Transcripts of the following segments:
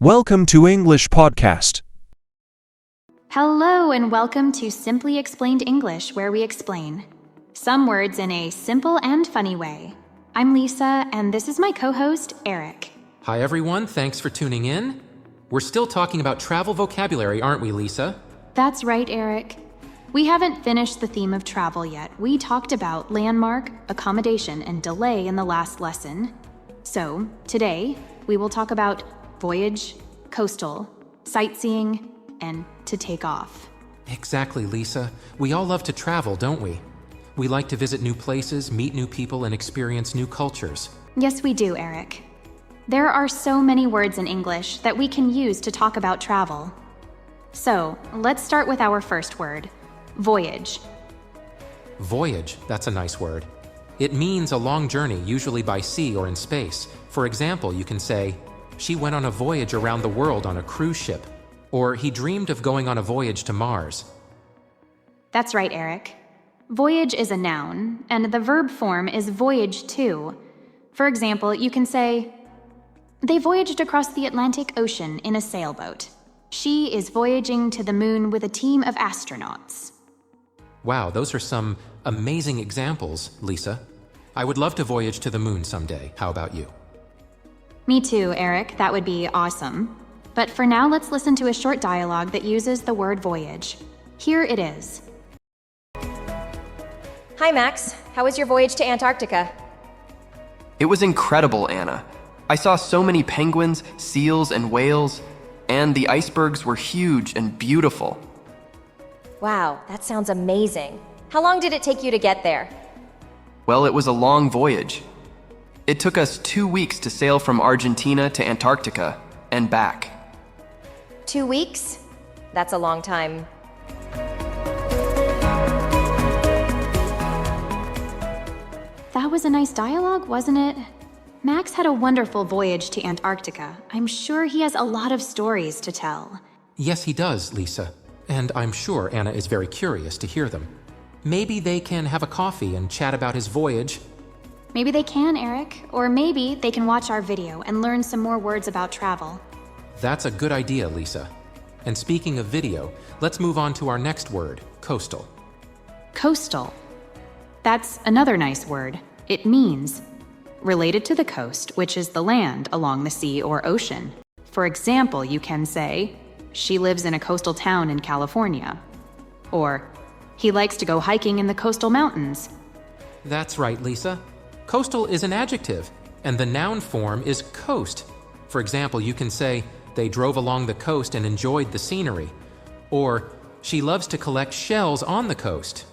Welcome to English Podcast. Hello and welcome to Simply Explained English, where we explain some words in a simple and funny way. I'm Lisa, and this is my co-host, Eric. Hi everyone, thanks for tuning in. We're still talking about travel vocabulary, aren't we, Lisa? That's right, Eric. We haven't finished the theme of travel yet. We talked about landmark, accommodation, and delay in the last lesson. So, today, we will talk about voyage, coastal, sightseeing, and to take off. Exactly, Lisa. We all love to travel, don't we? We like to visit new places, meet new people, and experience new cultures. Yes, we do, Eric. There are so many words in English that we can use to talk about travel. So, let's start with our first word, voyage. Voyage, that's a nice word. It means a long journey, usually by sea or in space. For example, you can say, she went on a voyage around the world on a cruise ship, or he dreamed of going on a voyage to Mars. That's right, Eric. Voyage is a noun, and the verb form is voyage too. For example, you can say, they voyaged across the Atlantic Ocean in a sailboat. She is voyaging to the moon with a team of astronauts. Wow, those are some amazing examples, Lisa. I would love to voyage to the moon someday. How about you? Me too, Eric. That would be awesome. But for now, let's listen to a short dialogue that uses the word voyage. Here it is. Hi, Max. How was your voyage to Antarctica? It was incredible, Anna. I saw so many penguins, seals, and whales, and the icebergs were huge and beautiful. Wow, that sounds amazing. How long did it take you to get there? Well, it was a long voyage. It took us 2 weeks to sail from Argentina to Antarctica and back. 2 weeks? That's a long time. That was a nice dialogue, wasn't it? Max had a wonderful voyage to Antarctica. I'm sure he has a lot of stories to tell. Yes, he does, Lisa. And I'm sure Anna is very curious to hear them. Maybe they can have a coffee and chat about his voyage. Maybe they can, Eric. Or maybe they can watch our video and learn some more words about travel. That's a good idea, Lisa. And speaking of video, let's move on to our next word, coastal. Coastal. That's another nice word. It means related to the coast, which is the land along the sea or ocean. For example, you can say, she lives in a coastal town in California. Or, he likes to go hiking in the coastal mountains. That's right, Lisa. Coastal is an adjective, and the noun form is coast. For example, you can say, they drove along the coast and enjoyed the scenery. Or, she loves to collect shells on the coast.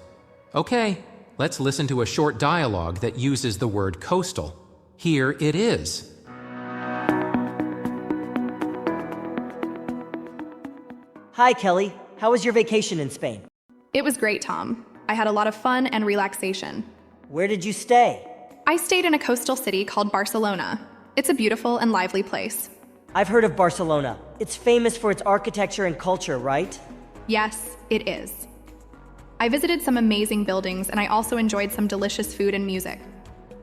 Okay, let's listen to a short dialogue that uses the word coastal. Here it is. Hi, Kelly. How was your vacation in Spain? It was great, Tom. I had a lot of fun and relaxation. Where did you stay? I stayed in a coastal city called Barcelona. It's a beautiful and lively place. I've heard of Barcelona. It's famous for its architecture and culture, right? Yes, it is. I visited some amazing buildings and I also enjoyed some delicious food and music.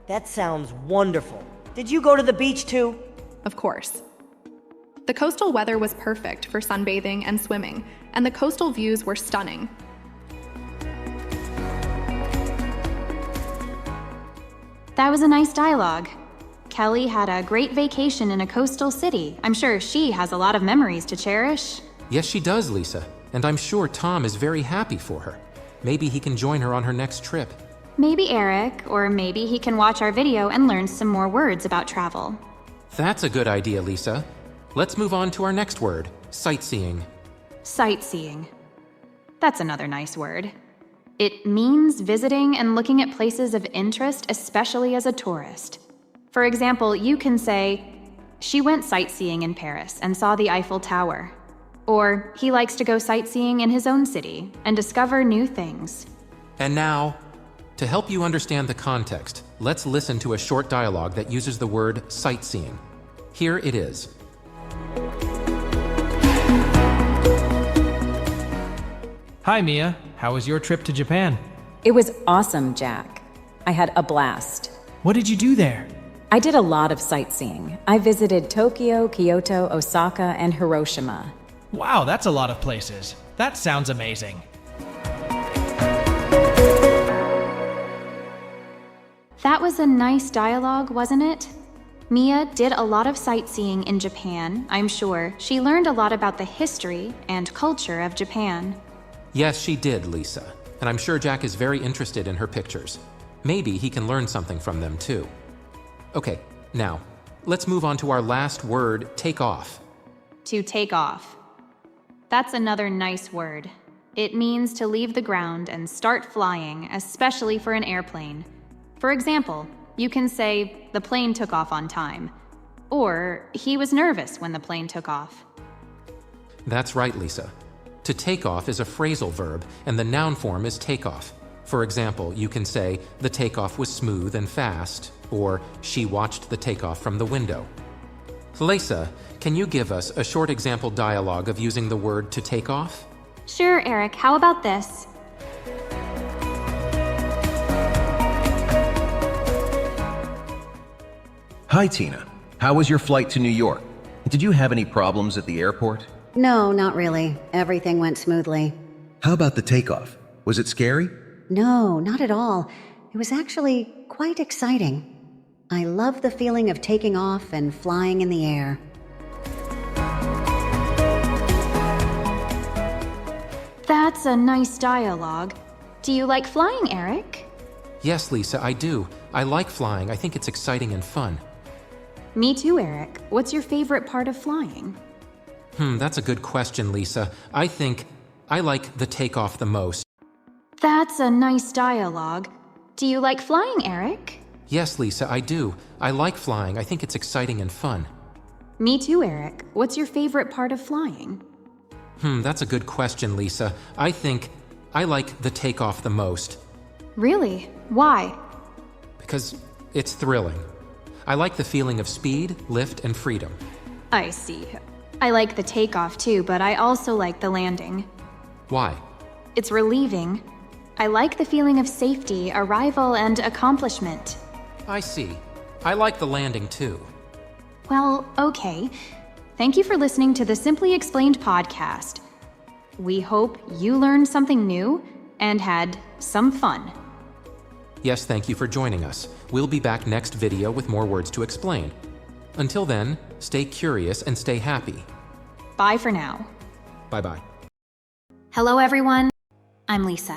That sounds wonderful. Did you go to the beach too? Of course. The coastal weather was perfect for sunbathing and swimming, and the coastal views were stunning. That was a nice dialogue. Kelly had a great vacation in a coastal city. I'm sure she has a lot of memories to cherish. Yes, she does, Lisa. And I'm sure Tom is very happy for her. Maybe he can join her on her next trip. Maybe Eric, or maybe he can watch our video and learn some more words about travel. That's a good idea, Lisa. Let's move on to our next word, sightseeing. Sightseeing. That's another nice word. It means visiting and looking at places of interest, especially as a tourist. For example, you can say, she went sightseeing in Paris and saw the Eiffel Tower. Or, he likes to go sightseeing in his own city and discover new things. And now, to help you understand the context, let's listen to a short dialogue that uses the word sightseeing. Here it is. Hi, Mia. How was your trip to Japan? It was awesome, Jack. I had a blast. What did you do there? I did a lot of sightseeing. I visited Tokyo, Kyoto, Osaka, and Hiroshima. Wow, that's a lot of places. That sounds amazing. That was a nice dialogue, wasn't it? Mia did a lot of sightseeing in Japan, I'm sure. She learned a lot about the history and culture of Japan. Yes, she did, Lisa. And I'm sure Jack is very interested in her pictures. Maybe he can learn something from them too. Okay, now, let's move on to our last word, take off. To take off. That's another nice word. It means to leave the ground and start flying, especially for an airplane. For example, you can say, the plane took off on time. Or, he was nervous when the plane took off. That's right, Lisa. To take off is a phrasal verb, and the noun form is takeoff. For example, you can say, the takeoff was smooth and fast, or she watched the takeoff from the window. Lisa, can you give us a short example dialogue of using the word to take off? Sure, Eric, how about this? Hi, Tina. How was your flight to New York? Did you have any problems at the airport? No, not really. Everything went smoothly. How about the takeoff? Was it scary? No, not at all. It was actually quite exciting. I love the feeling of taking off and flying in the air. That's a nice dialogue. Do you like flying, Eric? Yes, Lisa, I do. I like flying. I think it's exciting and fun. Me too, Eric. What's your favorite part of flying? That's a good question, Lisa. I think I like the takeoff the most. That's a nice dialogue. Do you like flying, Eric? Yes, Lisa, I do. I like flying. I think it's exciting and fun. Me too, Eric. What's your favorite part of flying? That's a good question, Lisa. I think I like the takeoff the most. Really? Why? Because it's thrilling. I like the feeling of speed, lift, and freedom. I see. I like the takeoff too, but I also like the landing. Why? It's relieving. I like the feeling of safety, arrival, and accomplishment. I see. I like the landing too. Well, okay. Thank you for listening to the Simply Explained podcast. We hope you learned something new and had some fun. Yes, thank you for joining us. We'll be back next video with more words to explain. Until then, stay curious and stay happy. Bye for now. Bye-bye. Hello, everyone. I'm Lisa.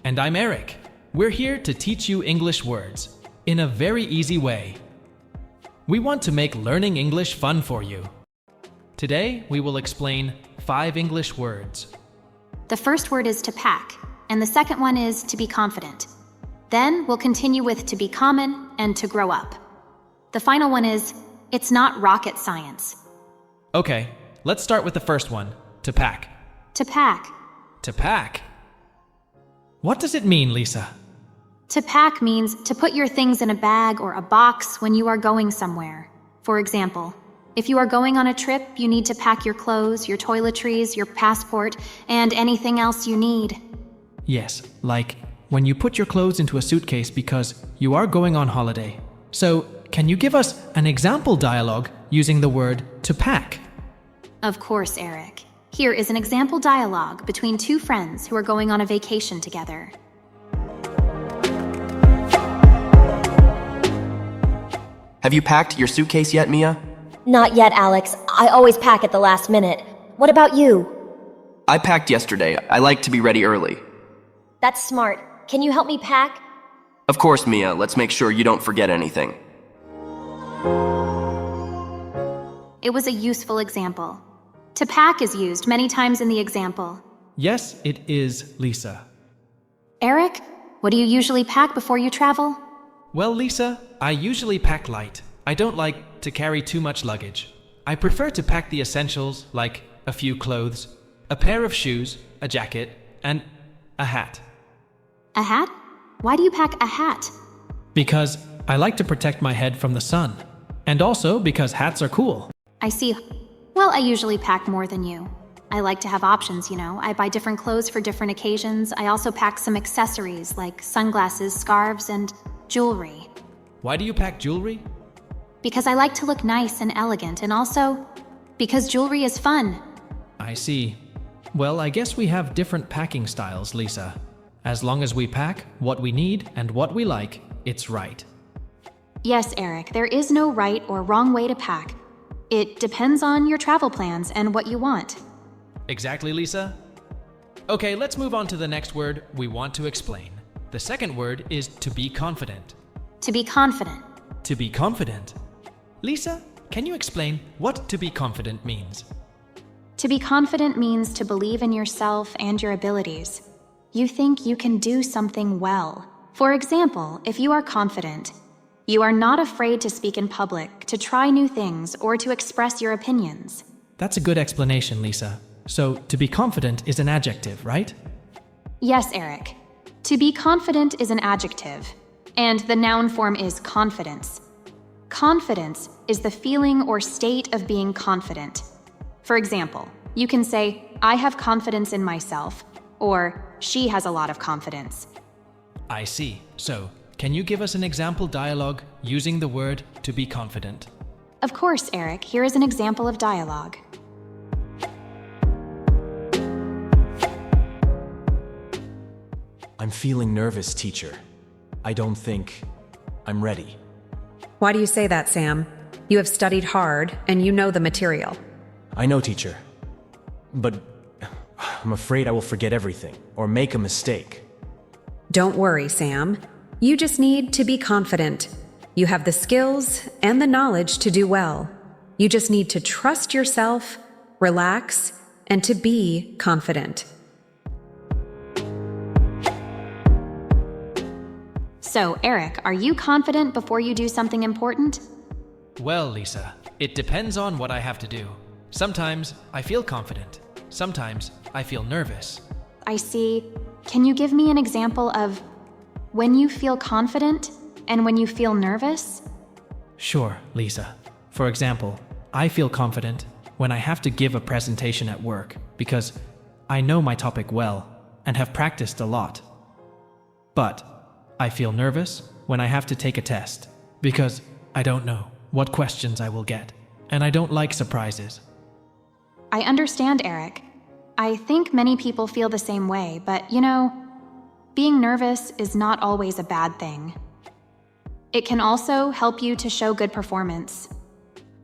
And I'm Eric. We're here to teach you English words in a very easy way. We want to make learning English fun for you. Today, we will explain 5 English words. The first word is to pack, and the second one is to be confident. Then we'll continue with to be common and to grow up. The final one is, it's not rocket science. Okay, let's start with the first one, to pack. To pack. To pack? What does it mean, Lisa? To pack means to put your things in a bag or a box when you are going somewhere. For example, if you are going on a trip, you need to pack your clothes, your toiletries, your passport, and anything else you need. Yes, like when you put your clothes into a suitcase because you are going on holiday. So, can you give us an example dialogue using the word to pack? Of course, Eric. Here is an example dialogue between 2 friends who are going on a vacation together. Have you packed your suitcase yet, Mia? Not yet, Alex. I always pack at the last minute. What about you? I packed yesterday. I like to be ready early. That's smart. Can you help me pack? Of course, Mia. Let's make sure you don't forget anything. It was a useful example. To pack is used many times in the example. Yes, it is, Lisa. Eric, what do you usually pack before you travel? Well, Lisa, I usually pack light. I don't like to carry too much luggage. I prefer to pack the essentials like a few clothes, a pair of shoes, a jacket, and a hat. A hat? Why do you pack a hat? Because I like to protect my head from the sun. And also because hats are cool. I see. Well, I usually pack more than you. I like to have options, you know. I buy different clothes for different occasions. I also pack some accessories like sunglasses, scarves, and jewelry. Why do you pack jewelry? because I like to look nice and elegant, and also because jewelry is fun. I see. Well, I guess we have different packing styles, Lisa. As long as we pack what we need and what we like, it's right. Yes, Eric, there is no right or wrong way to pack. It depends on your travel plans and what you want. Exactly, Lisa. Okay, let's move on to the next word we want to explain. The second word is to be confident. To be confident. To be confident. Lisa, can you explain what to be confident means? To be confident means to believe in yourself and your abilities. You think you can do something well. For example, if you are confident, you are not afraid to speak in public, to try new things, or to express your opinions. That's a good explanation, Lisa. So, to be confident is an adjective, right? Yes, Eric. To be confident is an adjective, and the noun form is confidence. Confidence is the feeling or state of being confident. For example, you can say, I have confidence in myself, or she has a lot of confidence. I see. So, can you give us an example dialogue using the word to be confident? Of course, Eric. Here is an example of dialogue. I'm feeling nervous, teacher. I don't think I'm ready. Why do you say that, Sam? You have studied hard, and you know the material. I know, teacher. But I'm afraid I will forget everything, or make a mistake. Don't worry, Sam. You just need to be confident. You have the skills and the knowledge to do well. You just need to trust yourself, relax, and to be confident. So, Eric, are you confident before you do something important? Well, Lisa, it depends on what I have to do. Sometimes I feel confident. Sometimes I feel nervous. I see. Can you give me an example of when you feel confident and when you feel nervous? Sure, Lisa. For example, I feel confident when I have to give a presentation at work because I know my topic well and have practiced a lot. But I feel nervous when I have to take a test because I don't know what questions I will get, and I don't like surprises. I understand, Eric. I think many people feel the same way, but being nervous is not always a bad thing. It can also help you to show good performance.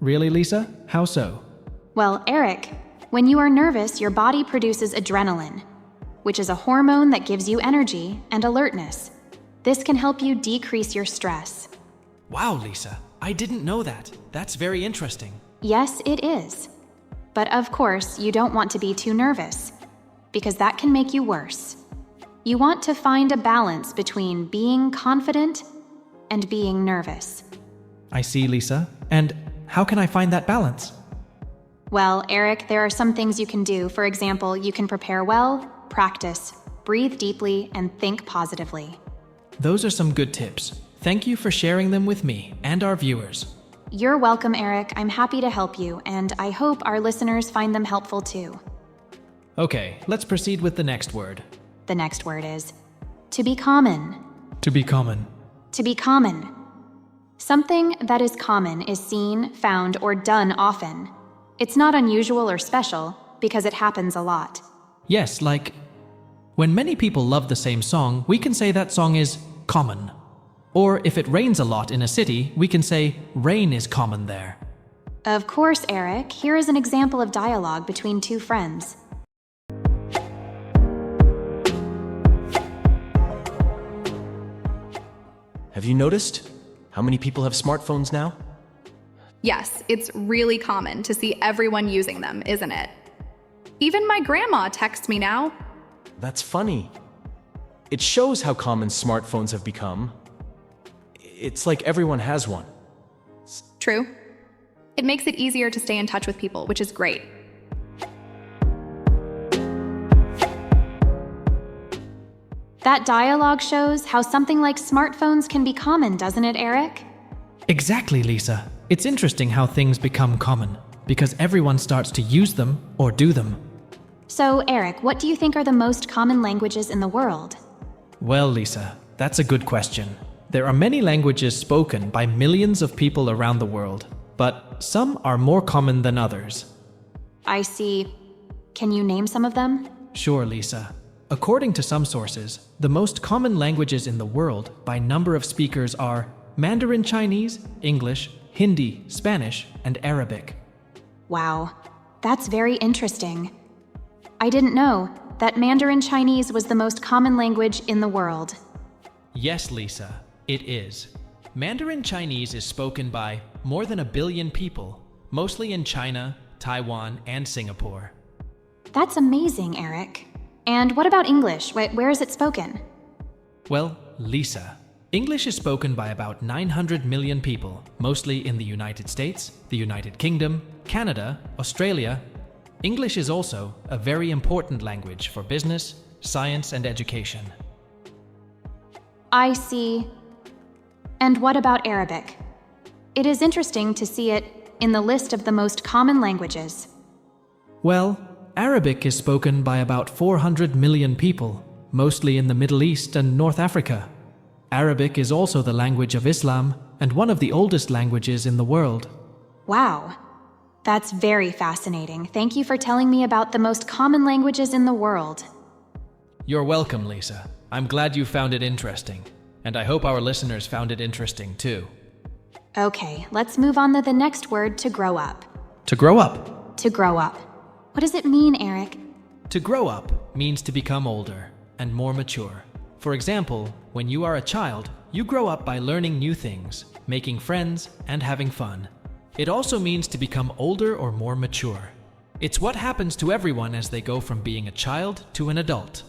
Really, Lisa? How so? Well, Eric, when you are nervous, your body produces adrenaline, which is a hormone that gives you energy and alertness. This can help you decrease your stress. Wow, Lisa, I didn't know that. That's very interesting. Yes, it is. But of course, you don't want to be too nervous, because that can make you worse. You want to find a balance between being confident and being nervous. I see, Lisa. And how can I find that balance? Well, Eric, there are some things you can do. For example, you can prepare well, practice, breathe deeply, and think positively. Those are some good tips. Thank you for sharing them with me and our viewers. You're welcome, Eric. I'm happy to help you, and I hope our listeners find them helpful too. Okay, let's proceed with the next word. The next word is to be common. To be common. To be common. Something that is common is seen, found, or done often. It's not unusual or special because it happens a lot. Yes, like when many people love the same song, we can say that song is common. Or if it rains a lot in a city, we can say rain is common there. Of course, Eric. Here is an example of dialogue between two friends. Have you noticed how many people have smartphones now? Yes, it's really common to see everyone using them, isn't it? Even my grandma texts me now. That's funny. It shows how common smartphones have become. It's like everyone has one. True. It makes it easier to stay in touch with people, which is great. That dialogue shows how something like smartphones can be common, doesn't it, Eric? Exactly, Lisa. It's interesting how things become common, because everyone starts to use them or do them. So, Eric, what do you think are the most common languages in the world? Well, Lisa, that's a good question. There are many languages spoken by millions of people around the world, but some are more common than others. I see. Can you name some of them? Sure, Lisa. According to some sources, the most common languages in the world by number of speakers are Mandarin Chinese, English, Hindi, Spanish, and Arabic. Wow, that's very interesting. I didn't know that Mandarin Chinese was the most common language in the world. Yes, Lisa, it is. Mandarin Chinese is spoken by more than 1 billion people, mostly in China, Taiwan, and Singapore. That's amazing, Eric. And what about English? Where is it spoken? Well, Lisa, English is spoken by about 900 million people, mostly in the United States, the United Kingdom, Canada, Australia. English is also a very important language for business, science, and education. I see. And what about Arabic? It is interesting to see it in the list of the most common languages. Well, Arabic is spoken by about 400 million people, mostly in the Middle East and North Africa. Arabic is also the language of Islam and one of the oldest languages in the world. Wow, that's very fascinating. Thank you for telling me about the most common languages in the world. You're welcome, Lisa. I'm glad you found it interesting, and I hope our listeners found it interesting too. Okay, let's move on to the next word, to grow up. To grow up. To grow up. What does it mean, Eric? To grow up means to become older and more mature. For example, when you are a child, you grow up by learning new things, making friends, and having fun. It also means to become older or more mature. It's what happens to everyone as they go from being a child to an adult.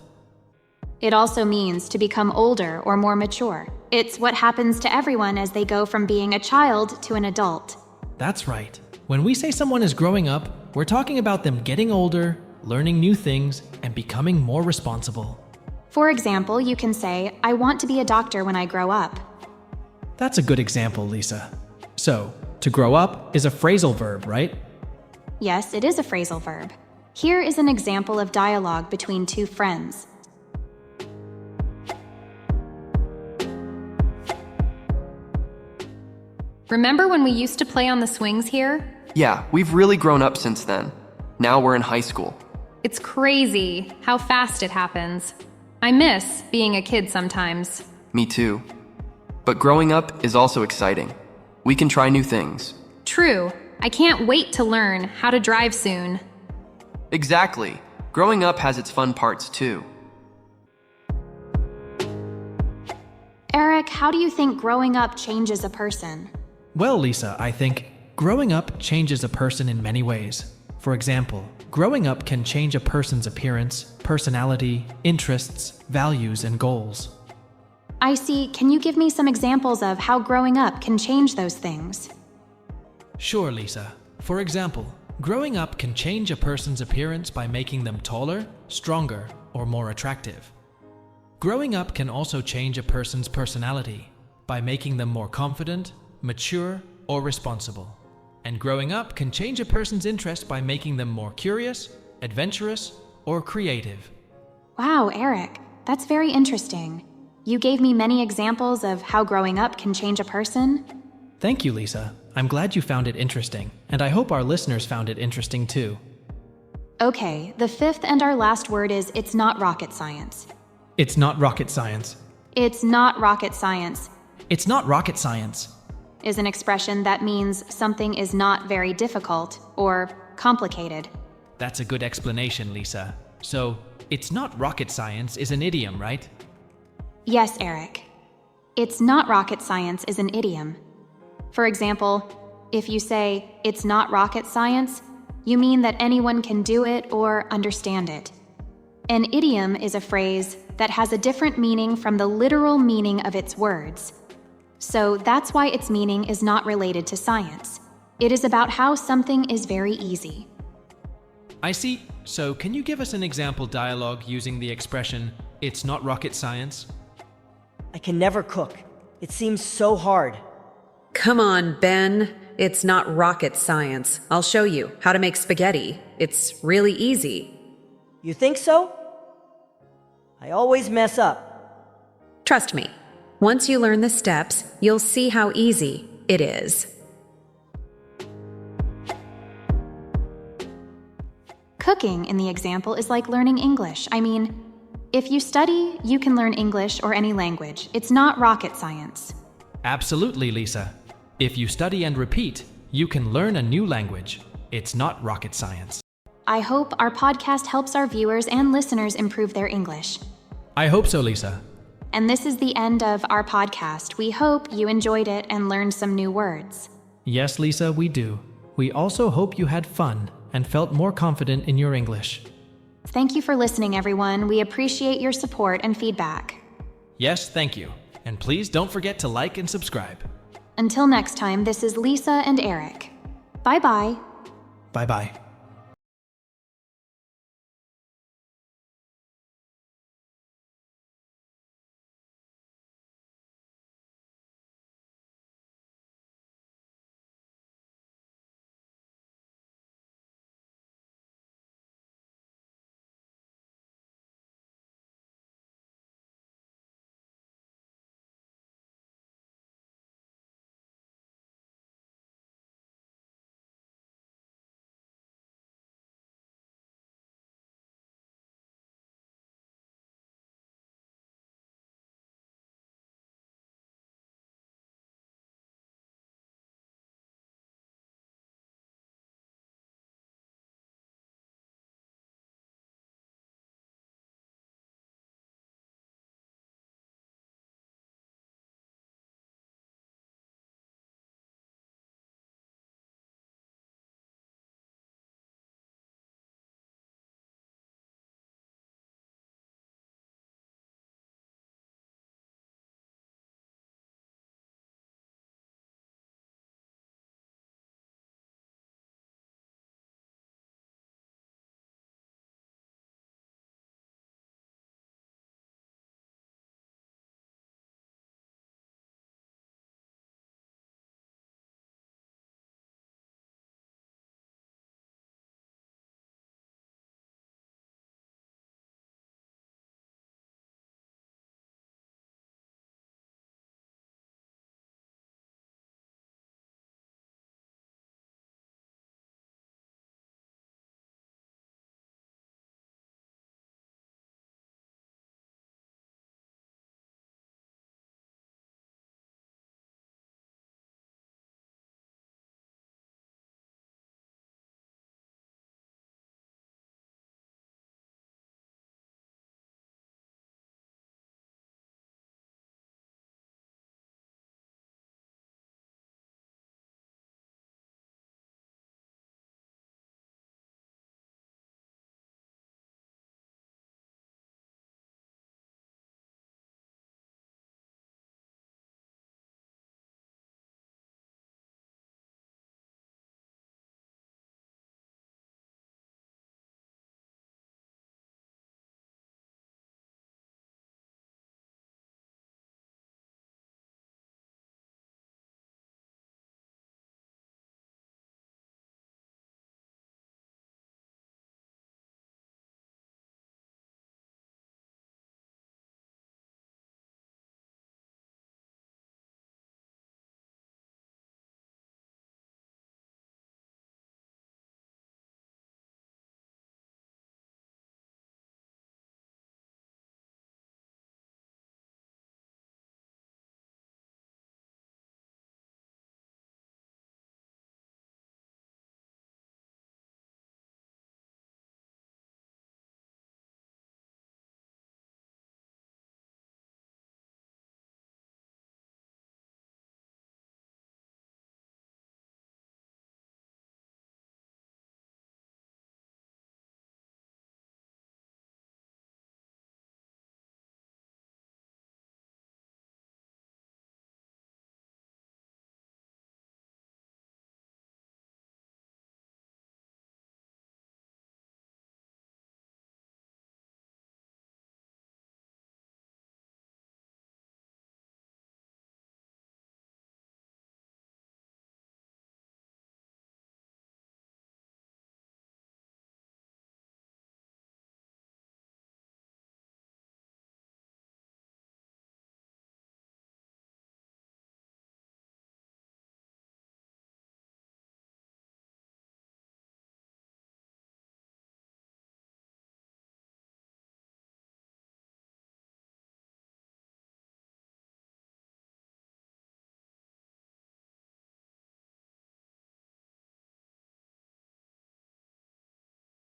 It also means to become older or more mature. It's what happens to everyone as they go from being a child to an adult. That's right. When we say someone is growing up, we're talking about them getting older, learning new things, and becoming more responsible. For example, you can say, I want to be a doctor when I grow up. That's a good example, Lisa. So, to grow up is a phrasal verb, right? Yes, it is a phrasal verb. Here is an example of dialogue between two friends. Remember when we used to play on the swings here? Yeah, we've really grown up since then. Now we're in high school. It's crazy how fast it happens. I miss being a kid sometimes. Me too. But growing up is also exciting. We can try new things. True. I can't wait to learn how to drive soon. Exactly. Growing up has its fun parts too. Eric, how do you think growing up changes a person? Well, Lisa, I think growing up changes a person in many ways. For example, growing up can change a person's appearance, personality, interests, values, and goals. I see. Can you give me some examples of how growing up can change those things? Sure, Lisa. For example, growing up can change a person's appearance by making them taller, stronger, or more attractive. Growing up can also change a person's personality by making them more confident, mature, or responsible. And growing up can change a person's interest by making them more curious, adventurous, or creative. Wow, Eric, that's very interesting. You gave me many examples of how growing up can change a person. Thank you, Lisa. I'm glad you found it interesting, and I hope our listeners found it interesting too. Okay, the fifth and our last word is it's not rocket science. It's not rocket science. It's not rocket science. It's not rocket science is an expression that means something is not very difficult or complicated. That's a good explanation, Lisa. So, it's not rocket science is an idiom, right? Yes, Eric. It's not rocket science is an idiom. For example, if you say, it's not rocket science, you mean that anyone can do it or understand it. An idiom is a phrase that has a different meaning from the literal meaning of its words. So that's why its meaning is not related to science. It is about how something is very easy. I see. So can you give us an example dialogue using the expression, it's not rocket science? I can never cook. It seems so hard. Come on, Ben. It's not rocket science. I'll show you how to make spaghetti. It's really easy. You think so? I always mess up. Trust me. Once you learn the steps, you'll see how easy it is. Cooking in the example is like learning English. I mean, if you study, you can learn English or any language. It's not rocket science. Absolutely, Lisa. If you study and repeat, you can learn a new language. It's not rocket science. I hope our podcast helps our viewers and listeners improve their English. I hope so, Lisa. And this is the end of our podcast. We hope you enjoyed it and learned some new words. Yes, Lisa, we do. We also hope you had fun and felt more confident in your English. Thank you for listening, everyone. We appreciate your support and feedback. Yes, thank you. And please don't forget to like and subscribe. Until next time, this is Lisa and Eric. Bye-bye. Bye-bye.